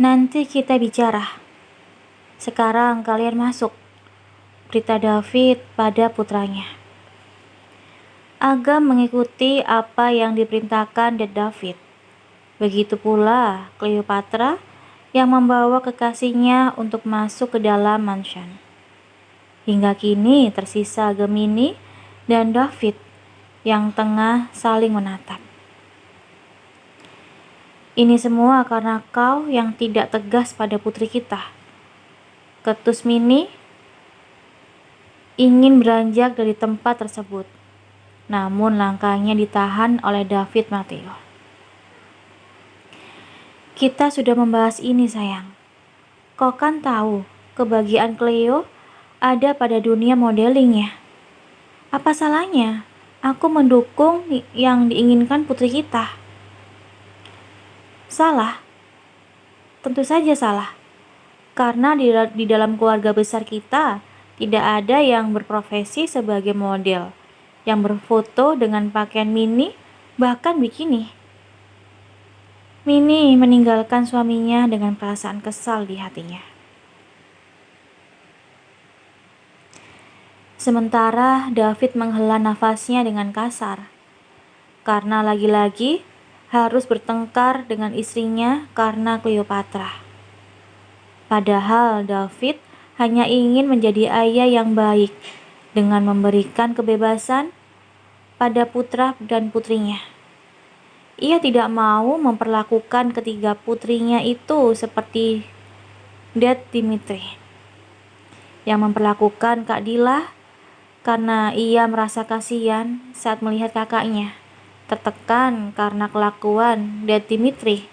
Nanti kita bicara. Sekarang kalian masuk. Berita David pada putranya. Agam mengikuti apa yang diperintahkan David. Begitu pula Cleopatra yang membawa kekasihnya untuk masuk ke dalam mansion. Hingga kini tersisa Gemini dan David yang tengah saling menatap. Ini semua karena kau yang tidak tegas pada putri kita. Ketus Mini ingin beranjak dari tempat tersebut, namun langkahnya ditahan oleh David Matteo. Kita sudah membahas ini, sayang. Kau kan tahu kebahagiaan Cleo ada pada dunia modelingnya. Apa salahnya aku mendukung yang diinginkan putri kita? Salah? Tentu saja salah. Karena di dalam keluarga besar kita tidak ada yang berprofesi sebagai model, yang berfoto dengan pakaian mini, bahkan bikini. Mini meninggalkan suaminya dengan perasaan kesal di hatinya. Sementara David menghela nafasnya dengan kasar, karena lagi-lagi harus bertengkar dengan istrinya karena Cleopatra. Padahal David hanya ingin menjadi ayah yang baik dengan memberikan kebebasan pada putra dan putrinya. Ia tidak mau memperlakukan ketiga putrinya itu seperti Dimitri yang memperlakukan Kak Dila, karena ia merasa kasihan saat melihat kakaknya tertekan karena kelakuan Dimitri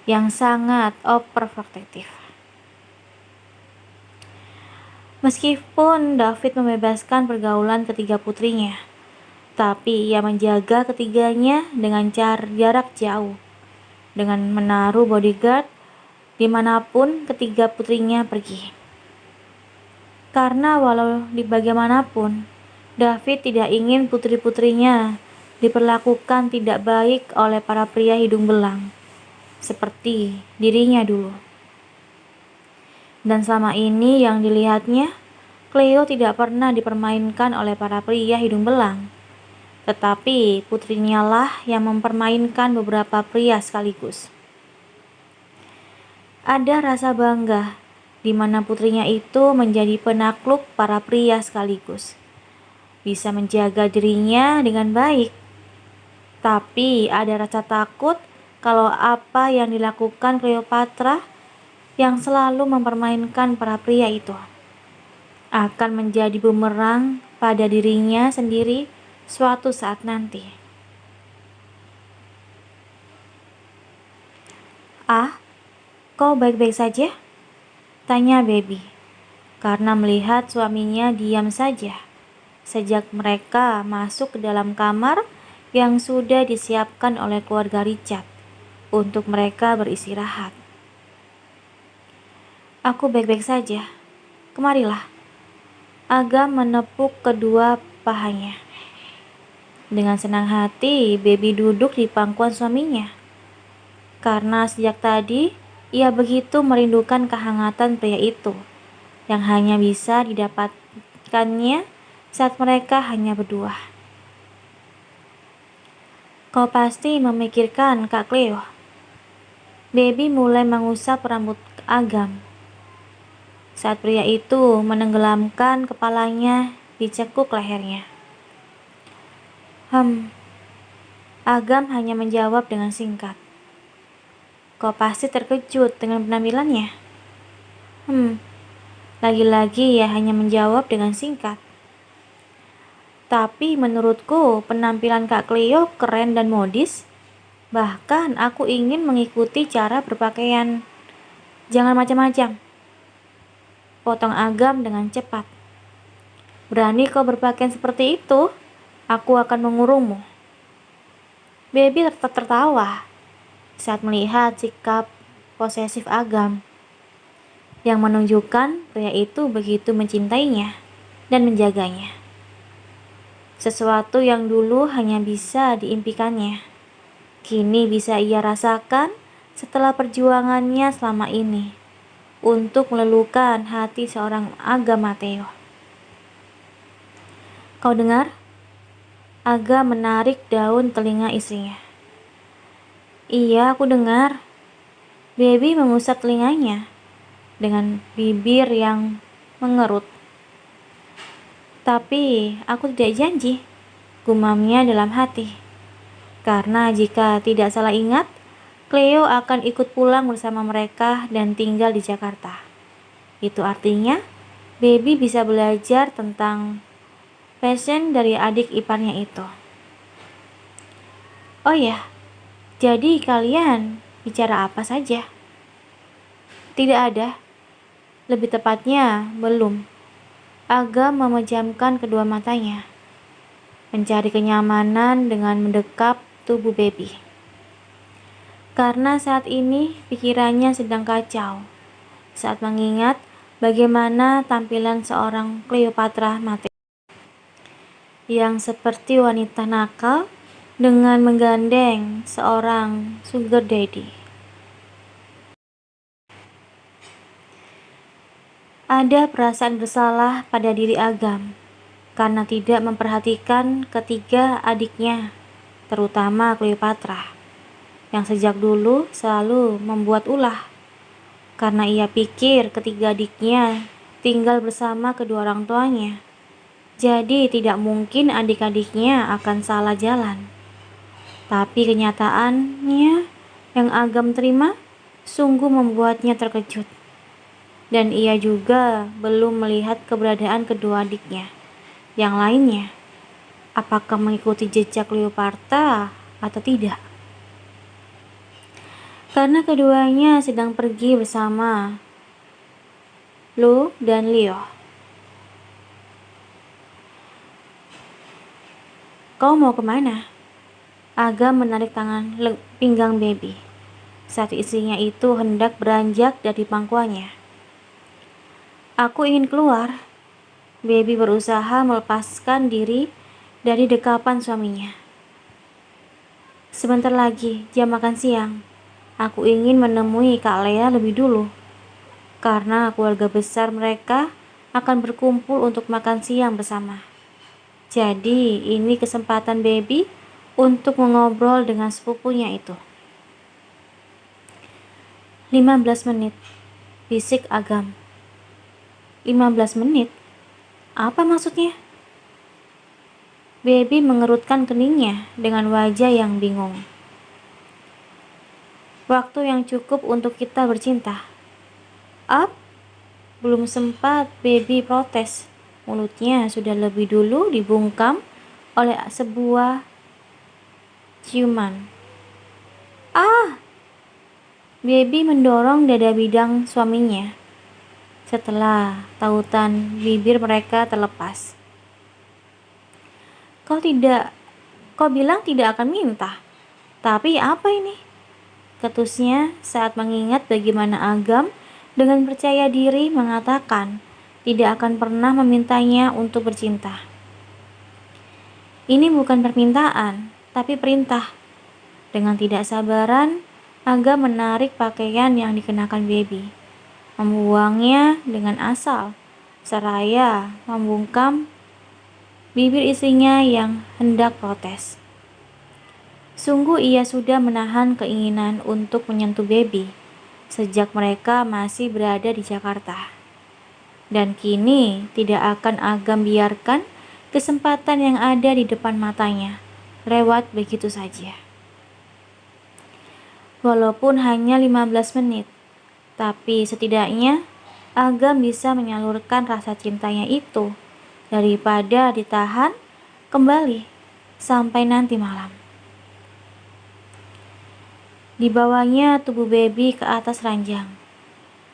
yang sangat overprotective. Meskipun David membebaskan pergaulan ketiga putrinya, tapi ia menjaga ketiganya dengan jarak jauh, dengan menaruh bodyguard dimanapun ketiga putrinya pergi. Karena walau di bagaimanapun, David tidak ingin putri-putrinya diperlakukan tidak baik oleh para pria hidung belang, seperti dirinya dulu. Dan selama ini yang dilihatnya, Cleo tidak pernah dipermainkan oleh para pria hidung belang, tetapi putrinya lah yang mempermainkan beberapa pria sekaligus. Ada rasa bangga di mana putrinya itu menjadi penakluk para pria sekaligus, bisa menjaga dirinya dengan baik. Tapi ada rasa takut kalau apa yang dilakukan Cleopatra yang selalu mempermainkan para pria itu akan menjadi bumerang pada dirinya sendiri suatu saat nanti. "Ah, kau baik-baik saja?" tanya Baby, karena melihat suaminya diam saja sejak mereka masuk ke dalam kamar yang sudah disiapkan oleh keluarga Richard untuk mereka beristirahat. "Aku baik-baik saja. Kemarilah." Agam menepuk kedua pahanya. Dengan senang hati, Baby duduk di pangkuan suaminya. Karena sejak tadi, ia begitu merindukan kehangatan pria itu, yang hanya bisa didapatkannya saat mereka hanya berdua. "Kau pasti memikirkan Kak Cleo." Baby mulai mengusap rambut Agam saat pria itu menenggelamkan kepalanya di cekuk lehernya. Agam hanya menjawab dengan singkat. "Kau pasti terkejut dengan penampilannya." Lagi-lagi ia hanya menjawab dengan singkat. "Tapi menurutku penampilan Kak Cleo keren dan modis. Bahkan aku ingin mengikuti cara berpakaian." "Jangan macam-macam," potong Agam dengan cepat. "Berani kau berpakaian seperti itu, aku akan mengurungmu." Baby tetap tertawa saat melihat sikap posesif Agam yang menunjukkan pria itu begitu mencintainya dan menjaganya. Sesuatu yang dulu hanya bisa diimpikannya, kini bisa ia rasakan setelah perjuangannya selama ini untuk meluluhkan hati seorang Aga Mateo. Kau dengar? Aga menarik daun telinga istrinya. Iya, aku dengar. Baby mengusap telinganya dengan bibir yang mengerut. Tapi aku tidak janji, gumamnya dalam hati. Karena jika tidak salah ingat, Cleo akan ikut pulang bersama mereka dan tinggal di Jakarta. Itu artinya, Baby bisa belajar tentang fashion dari adik iparnya itu. Oh ya, jadi kalian bicara apa saja? Tidak ada. Lebih tepatnya, belum. Aga memejamkan kedua matanya, mencari kenyamanan dengan mendekap tubuh Baby. Karena saat ini pikirannya sedang kacau saat mengingat bagaimana tampilan seorang Cleopatra Mateo yang seperti wanita nakal dengan menggandeng seorang sugar daddy. Ada perasaan bersalah pada diri Agam karena tidak memperhatikan ketiga adiknya, terutama Cleopatra, yang sejak dulu selalu membuat ulah karena ia pikir ketiga adiknya tinggal bersama kedua orang tuanya. Jadi tidak mungkin adik-adiknya akan salah jalan. Tapi kenyataannya yang Agam terima sungguh membuatnya terkejut. Dan ia juga belum melihat keberadaan kedua adiknya. Yang lainnya, apakah mengikuti jejak Cleopatra atau tidak? Karena keduanya sedang pergi bersama Lu dan Leo. Kau mau kemana? Aga menarik tangan pinggang Baby saat istrinya itu hendak beranjak dari pangkuannya. Aku ingin keluar. Baby berusaha melepaskan diri dari dekapan suaminya. Sebentar lagi jam makan siang. Aku ingin menemui Kak Lea lebih dulu. Karena keluarga besar mereka akan berkumpul untuk makan siang bersama. Jadi ini kesempatan Baby untuk mengobrol dengan sepupunya itu. 15 menit, bisik Agam. 15 menit? Apa maksudnya? Baby mengerutkan keningnya dengan wajah yang bingung. Waktu yang cukup untuk kita bercinta. Belum sempat Baby protes. Mulutnya sudah lebih dulu dibungkam oleh sebuah ciuman. Baby mendorong dada bidang suaminya setelah tautan bibir mereka terlepas. Kau bilang tidak akan minta. Tapi apa ini? Ketusnya saat mengingat bagaimana Agam dengan percaya diri mengatakan tidak akan pernah memintanya untuk bercinta. Ini bukan permintaan, tapi perintah. Dengan tidak sabaran, Aga menarik pakaian yang dikenakan Baby, membuangnya dengan asal, seraya membungkam bibir istrinya yang hendak protes. Sungguh ia sudah menahan keinginan untuk menyentuh Baby sejak mereka masih berada di Jakarta. Dan kini tidak akan Agam biarkan kesempatan yang ada di depan matanya lewat begitu saja. Walaupun hanya 15 menit, tapi setidaknya Agam bisa menyalurkan rasa cintanya itu daripada ditahan kembali sampai nanti malam. Dibawanya tubuh Baby ke atas ranjang,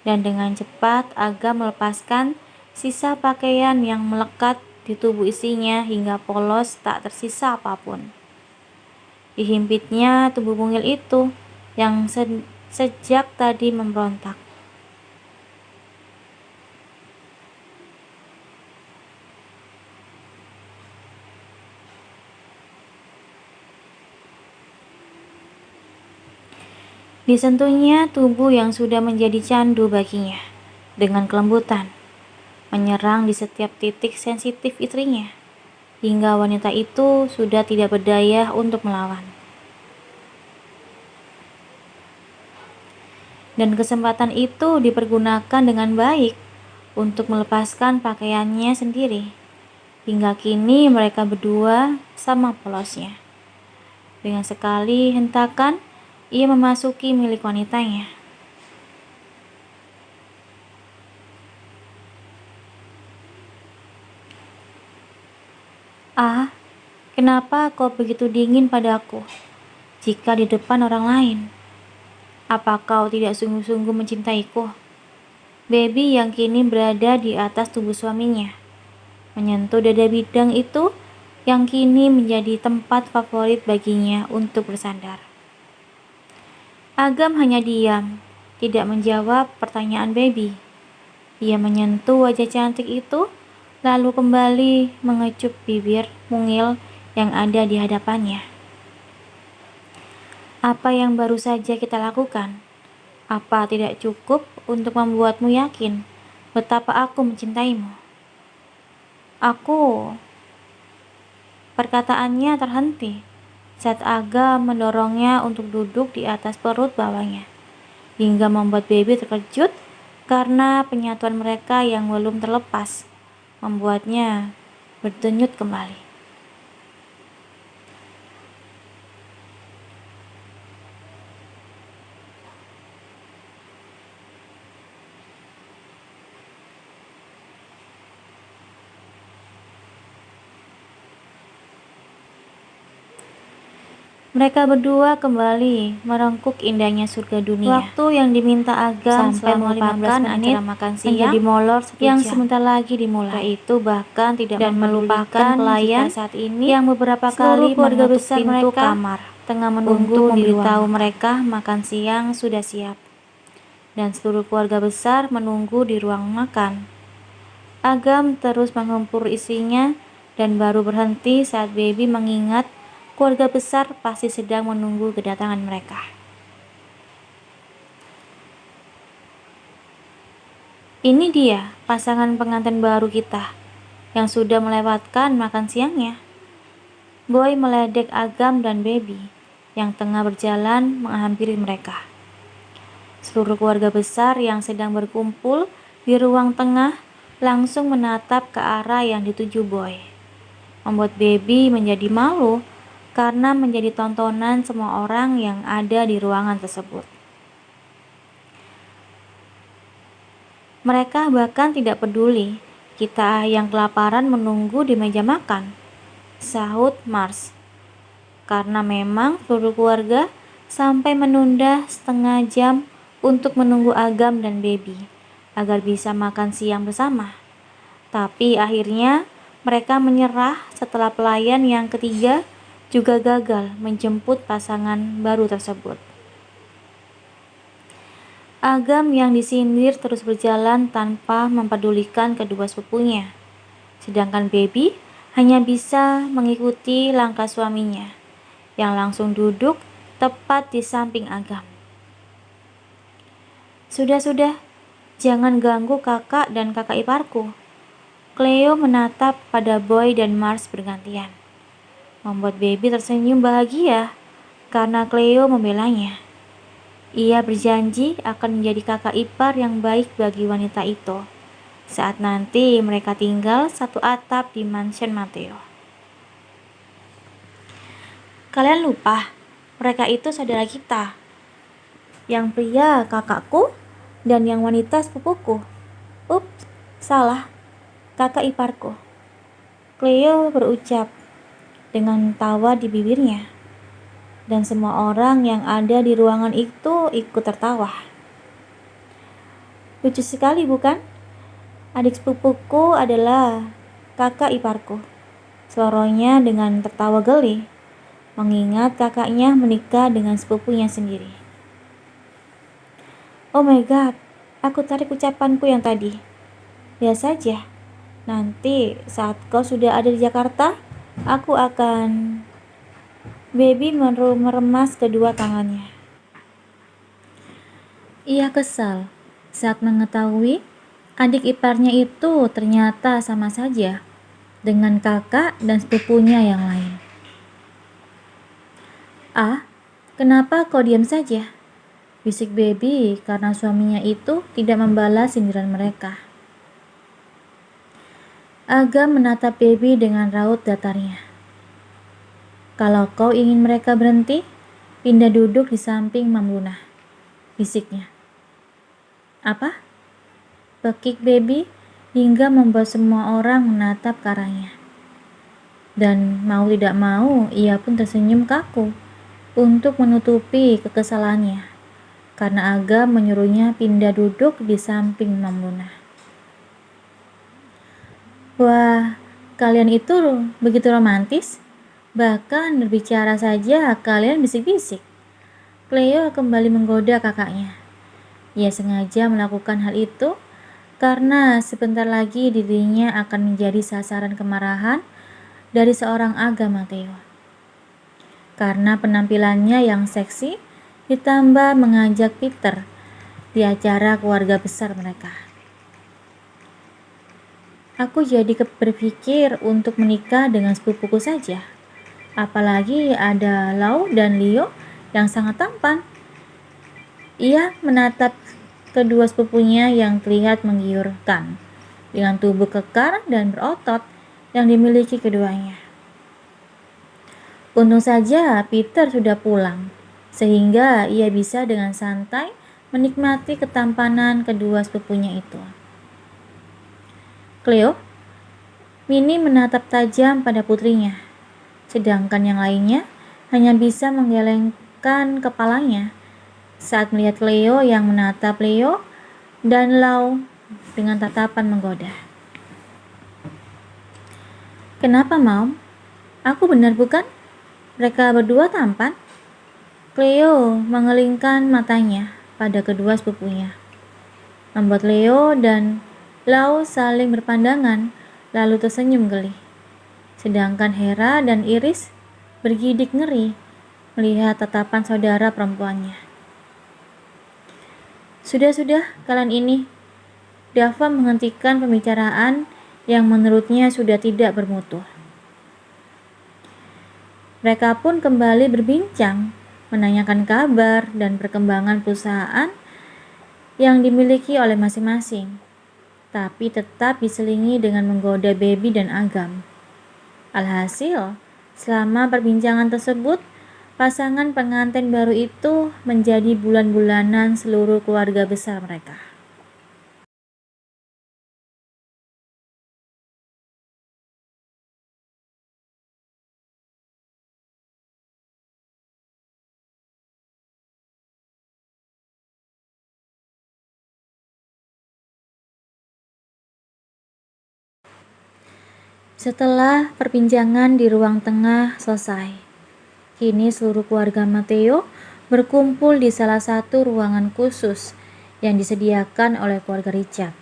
dan dengan cepat Agam melepaskan sisa pakaian yang melekat di tubuh istrinya hingga polos tak tersisa apapun. Dihimpitnya tubuh mungil itu yang sejak tadi memberontak. Disentuhnya tubuh yang sudah menjadi candu baginya dengan kelembutan, menyerang di setiap titik sensitif istrinya, hingga wanita itu sudah tidak berdaya untuk melawan. Dan kesempatan itu dipergunakan dengan baik untuk melepaskan pakaiannya sendiri. Hingga kini mereka berdua sama polosnya. Dengan sekali hentakan, ia memasuki milik wanitanya. Ah, kenapa kau begitu dingin padaku jika di depan orang lain? Apa kau tidak sungguh-sungguh mencintaiku? Baby yang kini berada di atas tubuh suaminya, menyentuh dada bidang itu yang kini menjadi tempat favorit baginya untuk bersandar. Agam hanya diam, tidak menjawab pertanyaan Baby. Ia menyentuh wajah cantik itu, lalu kembali mengecup bibir mungil yang ada di hadapannya. Apa yang baru saja kita lakukan? Apa tidak cukup untuk membuatmu yakin betapa aku mencintaimu? Aku... Perkataannya terhenti saat Aga mendorongnya untuk duduk di atas perut bawahnya, hingga membuat Baby terkejut karena penyatuan mereka yang belum terlepas, membuatnya berdenyut kembali. Mereka berdua kembali merengkuk indahnya surga dunia. Waktu yang diminta Agam sampai melupakan acara makan siang menjadi molor yang sebentar lagi dimulai. Itu bahkan tidak dan melupakan pelayan saat ini yang beberapa kali keluarga besar pintu mereka kamar tengah menunggu memberitahu mereka makan siang sudah siap. Dan seluruh keluarga besar menunggu di ruang makan. Agam terus menghempur istrinya dan baru berhenti saat Baby mengingat keluarga besar pasti sedang menunggu kedatangan mereka. Ini dia pasangan pengantin baru kita yang sudah melewatkan makan siangnya. Boy meledek Agam dan Baby yang tengah berjalan menghampiri mereka. Seluruh keluarga besar yang sedang berkumpul di ruang tengah langsung menatap ke arah yang dituju Boy, membuat Baby menjadi malu karena menjadi tontonan semua orang yang ada di ruangan tersebut. Mereka bahkan tidak peduli kita yang kelaparan menunggu di meja makan, sahut Mars. Karena memang seluruh keluarga sampai menunda setengah jam untuk menunggu Agam dan Baby agar bisa makan siang bersama. Tapi akhirnya mereka menyerah setelah pelayan yang ketiga juga gagal menjemput pasangan baru tersebut. Agam yang disindir terus berjalan tanpa mempedulikan kedua sepupunya, sedangkan Baby hanya bisa mengikuti langkah suaminya yang langsung duduk tepat di samping Agam. Sudah, jangan ganggu kakak dan kakak iparku. Cleo menatap pada Boy dan Mars bergantian, membuat Baby tersenyum bahagia karena Cleo membelanya. Ia berjanji akan menjadi kakak ipar yang baik bagi wanita itu saat nanti mereka tinggal satu atap di mansion Mateo. Kalian lupa, mereka itu saudara kita. Yang pria kakakku dan yang wanita sepupuku. Ups, salah, kakak iparku. Cleo berucap dengan tawa di bibirnya, dan semua orang yang ada di ruangan itu ikut tertawa. Lucu sekali bukan? Adik sepupuku adalah kakak iparku, seloronya dengan tertawa geli, mengingat kakaknya menikah dengan sepupunya sendiri. Oh my god, aku tarik ucapanku yang tadi. Lihat saja, nanti saat kau sudah ada di Jakarta, aku akan... Baby meremas kedua tangannya. Ia kesal saat mengetahui adik iparnya itu ternyata sama saja dengan kakak dan sepupunya yang lain. "Ah, kenapa kau diam saja?" bisik Baby karena suaminya itu tidak membalas sindiran mereka. Agam menatap Baby dengan raut datarnya. "Kalau kau ingin mereka berhenti, pindah duduk di samping Mam Lunah," bisiknya. "Apa?" bekik Baby hingga membuat semua orang menatap ke arahnya. Dan mau tidak mau, ia pun tersenyum kaku untuk menutupi kekesalannya karena Agam menyuruhnya pindah duduk di samping Mam Lunah. "Wah, kalian itu begitu romantis. Bahkan berbicara saja kalian bisik-bisik." Cleo kembali menggoda kakaknya. Ia sengaja melakukan hal itu karena sebentar lagi dirinya akan menjadi sasaran kemarahan dari seorang Agam Mateo. Karena penampilannya yang seksi ditambah mengajak Peter di acara keluarga besar mereka. "Aku jadi berpikir untuk menikah dengan sepupuku saja. Apalagi ada Lau dan Leo yang sangat tampan." Ia menatap kedua sepupunya yang terlihat menggiurkan dengan tubuh kekar dan berotot yang dimiliki keduanya. Untung saja Peter sudah pulang, sehingga ia bisa dengan santai menikmati ketampanan kedua sepupunya itu. Cleo, Minnie menatap tajam pada putrinya, sedangkan yang lainnya hanya bisa menggelengkan kepalanya saat melihat Cleo yang menatap Leo dan Lau dengan tatapan menggoda. "Kenapa, Mom? Aku benar bukan? Mereka berdua tampan?" Cleo mengelingkan matanya pada kedua sepupunya, membuat Leo dan Lau saling berpandangan lalu tersenyum geli. Sedangkan Hera dan Iris bergidik ngeri melihat tatapan saudara perempuannya. Sudah, kalian ini." Dava menghentikan pembicaraan yang menurutnya sudah tidak bermutu. Mereka pun kembali berbincang, menanyakan kabar dan perkembangan perusahaan yang dimiliki oleh masing-masing, tapi tetap diselingi dengan menggoda Baby dan Agam. Alhasil, selama perbincangan tersebut, pasangan pengantin baru itu menjadi bulan-bulanan seluruh keluarga besar mereka. Setelah perbincangan di ruang tengah selesai, kini seluruh keluarga Mateo berkumpul di salah satu ruangan khusus yang disediakan oleh keluarga Richard.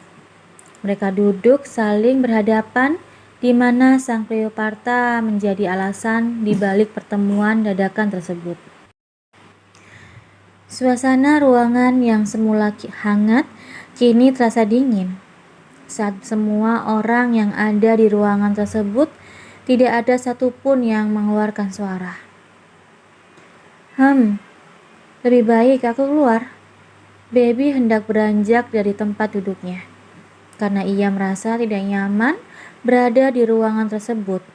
Mereka duduk saling berhadapan di mana sang Cleopatra menjadi alasan di balik pertemuan dadakan tersebut. Suasana ruangan yang semula hangat kini terasa dingin saat semua orang yang ada di ruangan tersebut tidak ada satupun yang mengeluarkan suara. Lebih baik aku keluar." Baby hendak beranjak dari tempat duduknya karena ia merasa tidak nyaman berada di ruangan tersebut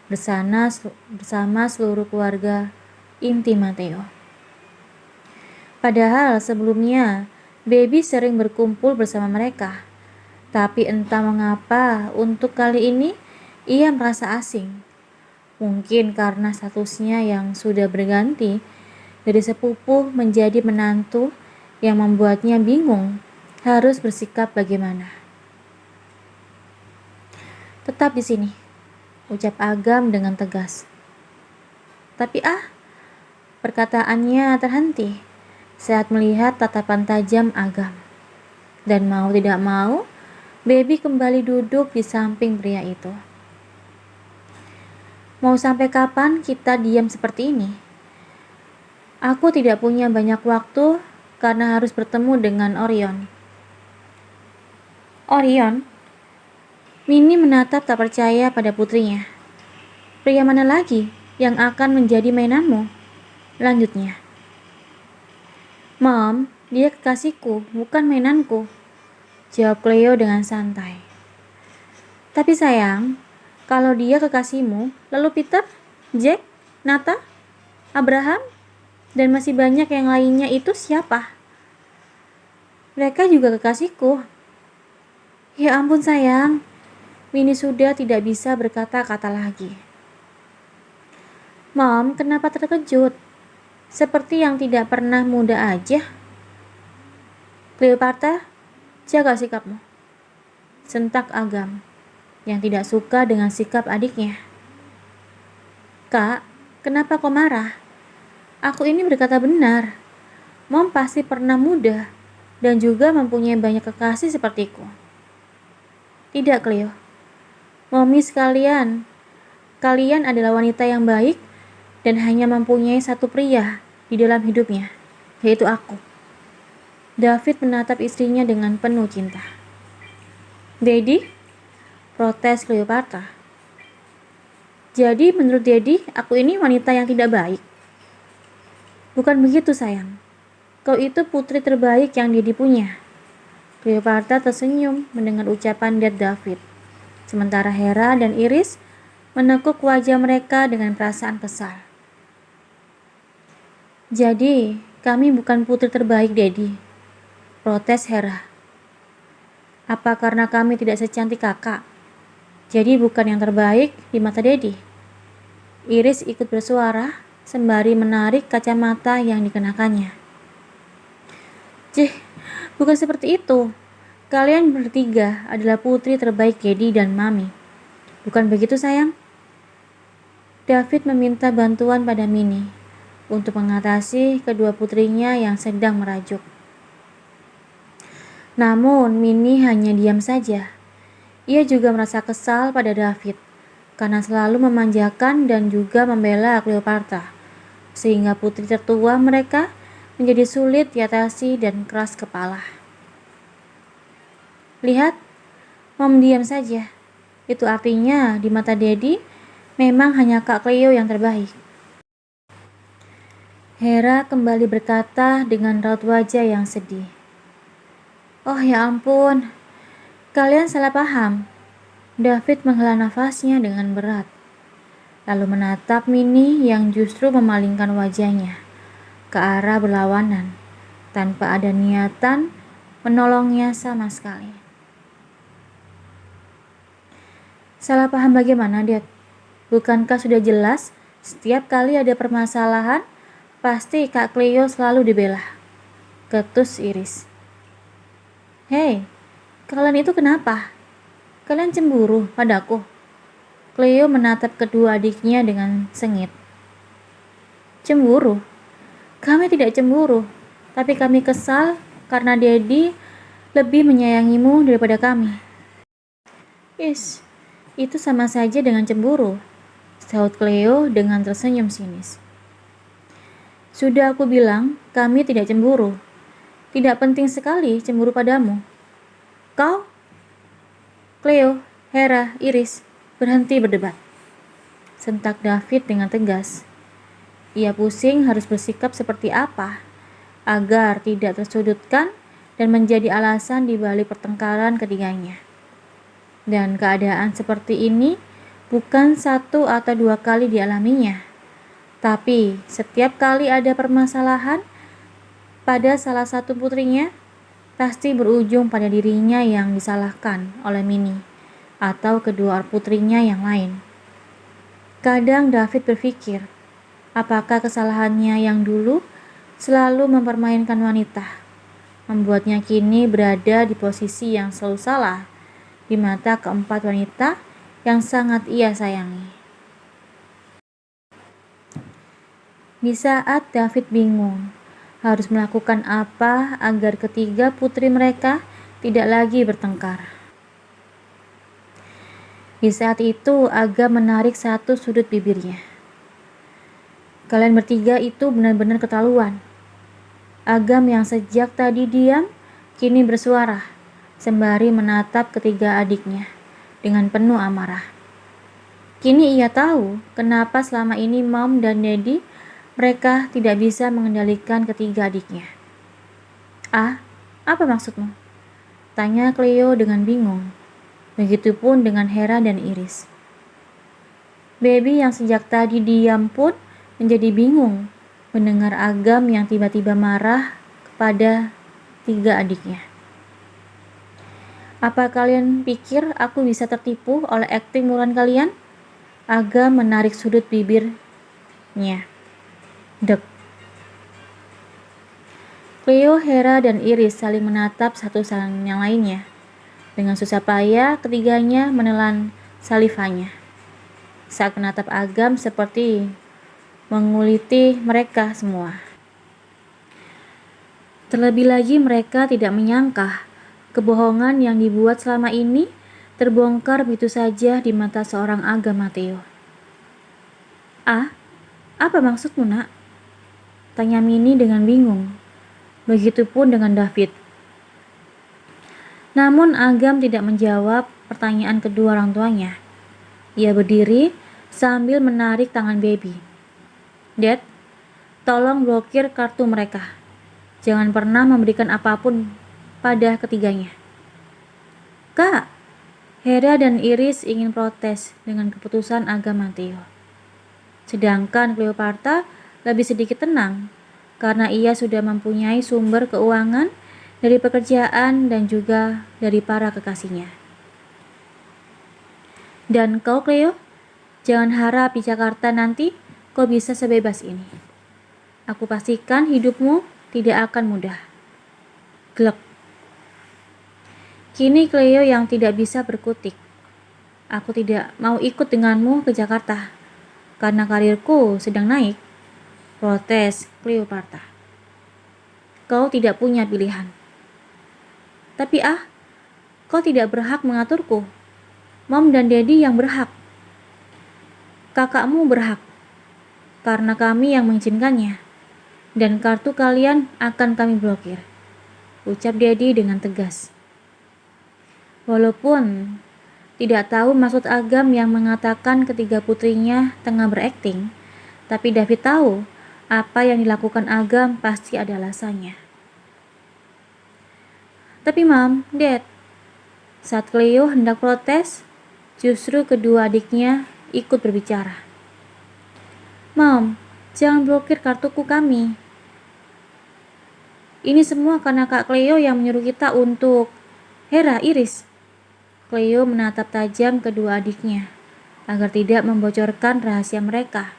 bersama seluruh keluarga inti Mateo. Padahal sebelumnya Baby sering berkumpul bersama mereka. Tapi entah mengapa untuk kali ini ia merasa asing. Mungkin karena statusnya yang sudah berganti dari sepupu menjadi menantu yang membuatnya bingung harus bersikap bagaimana. "Tetap di sini," ucap Agam dengan tegas. Tapi perkataannya terhenti saat melihat tatapan tajam Agam. Dan mau tidak mau, Baby kembali duduk di samping pria itu. "Mau sampai kapan kita diam seperti ini? Aku tidak punya banyak waktu karena harus bertemu dengan Orion. Orion? Minnie menatap tak percaya pada putrinya. Pria mana lagi yang akan menjadi mainanmu? Lanjutnya. Mom, dia kekasihku, bukan mainanku, jawab Cleo dengan santai. Tapi sayang, kalau dia kekasihmu, lalu Peter, Jack, Nata, Abraham, dan masih banyak yang lainnya itu siapa? Mereka juga kekasihku. Ya ampun sayang, Minnie sudah tidak bisa berkata-kata lagi. Mom, kenapa terkejut? Seperti yang tidak pernah muda aja. Cleopatra, jaga sikapmu, sentak Agam, yang tidak suka dengan sikap adiknya. Kak, kenapa kau marah? Aku ini berkata benar. Mom pasti pernah muda dan juga mempunyai banyak kekasih sepertiku. Tidak, Cleo. Mommy sekalian, kalian adalah wanita yang baik dan hanya mempunyai satu pria di dalam hidupnya, yaitu aku. David menatap istrinya dengan penuh cinta. Daddy? Protes Cleopatra. Jadi menurut Daddy, aku ini wanita yang tidak baik? Bukan begitu sayang. Kau itu putri terbaik yang Daddy punya. Cleopatra tersenyum mendengar ucapan Dad David. Sementara Hera dan Iris menekuk wajah mereka dengan perasaan kesal. Jadi, kami bukan putri terbaik, Daddy, protes Hera. Apa karena kami tidak secantik kakak? Jadi bukan yang terbaik di mata Daddy? Iris ikut bersuara sembari menarik kacamata yang dikenakannya. Bukan seperti itu. Kalian bertiga adalah putri terbaik Daddy dan Mami. Bukan begitu sayang? David meminta bantuan pada Minnie untuk mengatasi kedua putrinya yang sedang merajuk. Namun Minnie hanya diam saja. Ia juga merasa kesal pada David karena selalu memanjakan dan juga membela Cleopatra, sehingga putri tertua mereka menjadi sulit diatasi dan keras kepala. Lihat, Mom diam saja. Itu artinya di mata Daddy memang hanya Kak Cleo yang terbaik. Hera kembali berkata dengan raut wajah yang sedih. Oh ya ampun, kalian salah paham. David menghela nafasnya dengan berat, lalu menatap Minnie yang justru memalingkan wajahnya ke arah berlawanan, tanpa ada niatan menolongnya sama sekali. Salah paham bagaimana, Dad? Bukankah sudah jelas setiap kali ada permasalahan, pasti Kak Cleo selalu dibela, ketus Iris. Hei, kalian itu kenapa? Kalian cemburu padaku? Cleo menatap kedua adiknya dengan sengit. Cemburu? Kami tidak cemburu, tapi kami kesal karena Daddy lebih menyayangimu daripada kami. Itu sama saja dengan cemburu, sahut Cleo dengan tersenyum sinis. Sudah aku bilang, kami tidak cemburu. Tidak penting sekali cemburu padamu. Kau? Cleo, Hera, Iris, berhenti berdebat, sentak David dengan tegas. Ia pusing harus bersikap seperti apa agar tidak tersudutkan dan menjadi alasan di balik pertengkaran ketiganya. Dan keadaan seperti ini bukan satu atau dua kali dialaminya, tapi setiap kali ada permasalahan pada salah satu putrinya, pasti berujung pada dirinya yang disalahkan oleh Minnie atau kedua putrinya yang lain. Kadang David berpikir, apakah kesalahannya yang dulu selalu mempermainkan wanita, membuatnya kini berada di posisi yang selalu salah di mata keempat wanita yang sangat ia sayangi. Di saat David bingung harus melakukan apa agar ketiga putri mereka tidak lagi bertengkar. Di saat itu Aga menarik satu sudut bibirnya. Kalian bertiga itu benar-benar keterlaluan. Agam yang sejak tadi diam, kini bersuara, sembari menatap ketiga adiknya dengan penuh amarah. Kini ia tahu kenapa selama ini Mom dan Daddy mereka tidak bisa mengendalikan ketiga adiknya. "Ah, apa maksudmu?" tanya Cleo dengan bingung. Begitupun dengan Hera dan Iris. Baby yang sejak tadi diam pun menjadi bingung mendengar Agam yang tiba-tiba marah kepada tiga adiknya. "Apa kalian pikir aku bisa tertipu oleh akting murahan kalian?" Agam menarik sudut bibirnya. Dek. Cleo, Hera, dan Iris saling menatap satu sama yang lainnya. Dengan susah payah, ketiganya menelan salivanya. Saat menatap Agam seperti menguliti mereka semua. Terlebih lagi mereka tidak menyangka kebohongan yang dibuat selama ini terbongkar begitu saja di mata seorang Agam Matteo. "Ah, apa maksudmu, Nak?" tanya Minnie dengan bingung. Begitupun dengan David. Namun Agam tidak menjawab pertanyaan kedua orang tuanya. Ia berdiri sambil menarik tangan Baby. "Dad, tolong blokir kartu mereka. Jangan pernah memberikan apapun pada ketiganya." "Kak," Hera dan Iris ingin protes dengan keputusan Agam Matteo. Sedangkan Cleopatra lebih sedikit tenang karena ia sudah mempunyai sumber keuangan dari pekerjaan dan juga dari para kekasihnya. "Dan kau, Cleo, jangan harap di Jakarta nanti kau bisa sebebas ini. Aku pastikan hidupmu tidak akan mudah." Glek. Kini Cleo yang tidak bisa berkutik. "Aku tidak mau ikut denganmu ke Jakarta karena karirku sedang naik," protes Cleopatra. "Kau tidak punya pilihan." "Tapi kau tidak berhak mengaturku. Mom dan Daddy yang berhak." "Kakakmu berhak, karena kami yang mengizinkannya. Dan kartu kalian akan kami blokir," ucap Daddy dengan tegas. Walaupun tidak tahu maksud Agam yang mengatakan ketiga putrinya tengah berakting, tapi David tahu apa yang dilakukan Agam pasti ada alasannya. "Tapi Mom, Dad," saat Cleo hendak protes, justru kedua adiknya ikut berbicara. "Mom, jangan blokir kartuku kami. Ini semua karena Kak Cleo yang menyuruh kita untuk..." "Hera, Iris." Cleo menatap tajam kedua adiknya agar tidak membocorkan rahasia mereka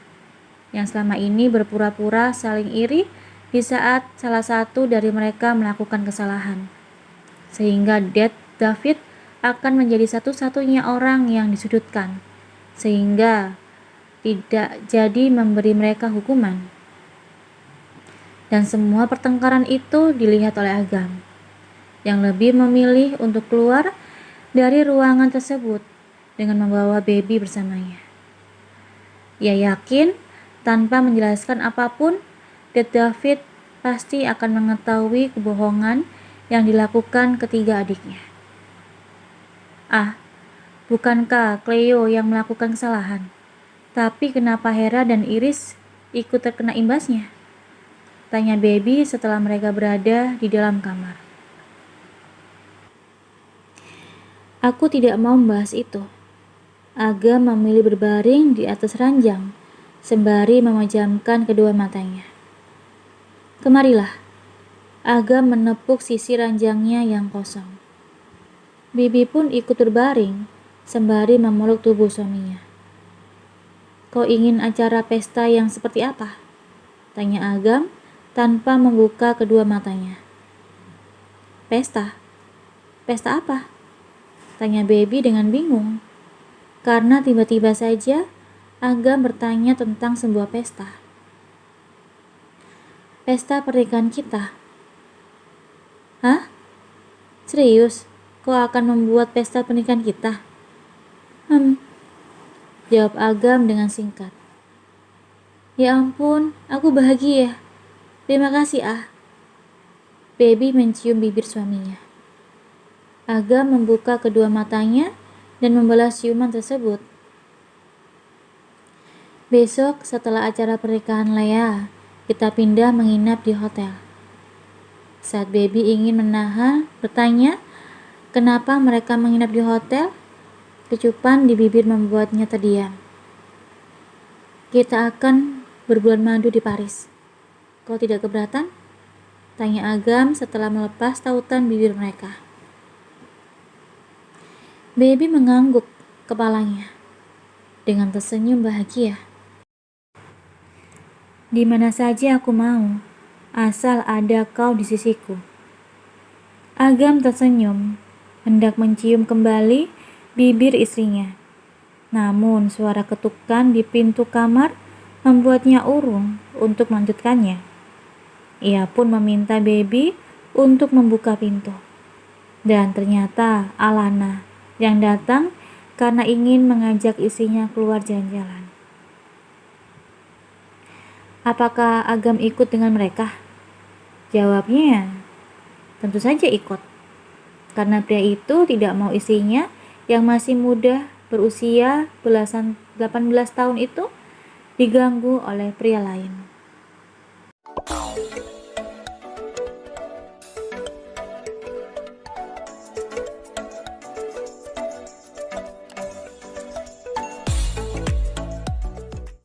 yang selama ini berpura-pura saling iri di saat salah satu dari mereka melakukan kesalahan, sehingga David akan menjadi satu-satunya orang yang disudutkan, sehingga tidak jadi memberi mereka hukuman. Dan semua pertengkaran itu dilihat oleh Agam, yang lebih memilih untuk keluar dari ruangan tersebut dengan membawa Baby bersamanya. Ia yakin tanpa menjelaskan apapun, David pasti akan mengetahui kebohongan yang dilakukan ketiga adiknya. "Ah, bukankah Cleo yang melakukan kesalahan? Tapi kenapa Hera dan Iris ikut terkena imbasnya?" tanya Baby setelah mereka berada di dalam kamar. "Aku tidak mau membahas itu." Agam memilih berbaring di atas ranjang, sembari memejamkan kedua matanya. "Kemarilah." Agam menepuk sisi ranjangnya yang kosong. Baby pun ikut berbaring, sembari memeluk tubuh suaminya. "Kau ingin acara pesta yang seperti apa?" tanya Agam tanpa membuka kedua matanya. "Pesta? Pesta apa?" tanya Baby dengan bingung, karena tiba-tiba saja Agam bertanya tentang sebuah pesta. "Pesta pernikahan kita." "Hah? Serius? Kau akan membuat pesta pernikahan kita?" Jawab Agam dengan singkat. "Ya ampun, aku bahagia. Terima kasih, Baby mencium bibir suaminya. Agam membuka kedua matanya dan membalas ciuman tersebut. Besok setelah acara pernikahan Lea, kita pindah menginap di hotel. Saat Baby ingin bertanya kenapa mereka menginap di hotel, kecupan di bibir membuatnya terdiam. Kita akan berbulan madu di Paris. Kau tidak keberatan? Tanya Agam setelah melepas tautan bibir mereka. Baby mengangguk kepalanya dengan tersenyum bahagia. Di mana saja aku mau, asal ada kau di sisiku. Agam tersenyum, hendak mencium kembali bibir istrinya. Namun suara ketukan di pintu kamar membuatnya urung untuk melanjutkannya. Ia pun meminta Baby untuk membuka pintu. Dan ternyata Alana yang datang karena ingin mengajak istrinya keluar jalan-jalan. Apakah Agam ikut dengan mereka? Jawabnya, tentu saja ikut. Karena pria itu tidak mau istrinya yang masih muda berusia 18 tahun itu diganggu oleh pria lain.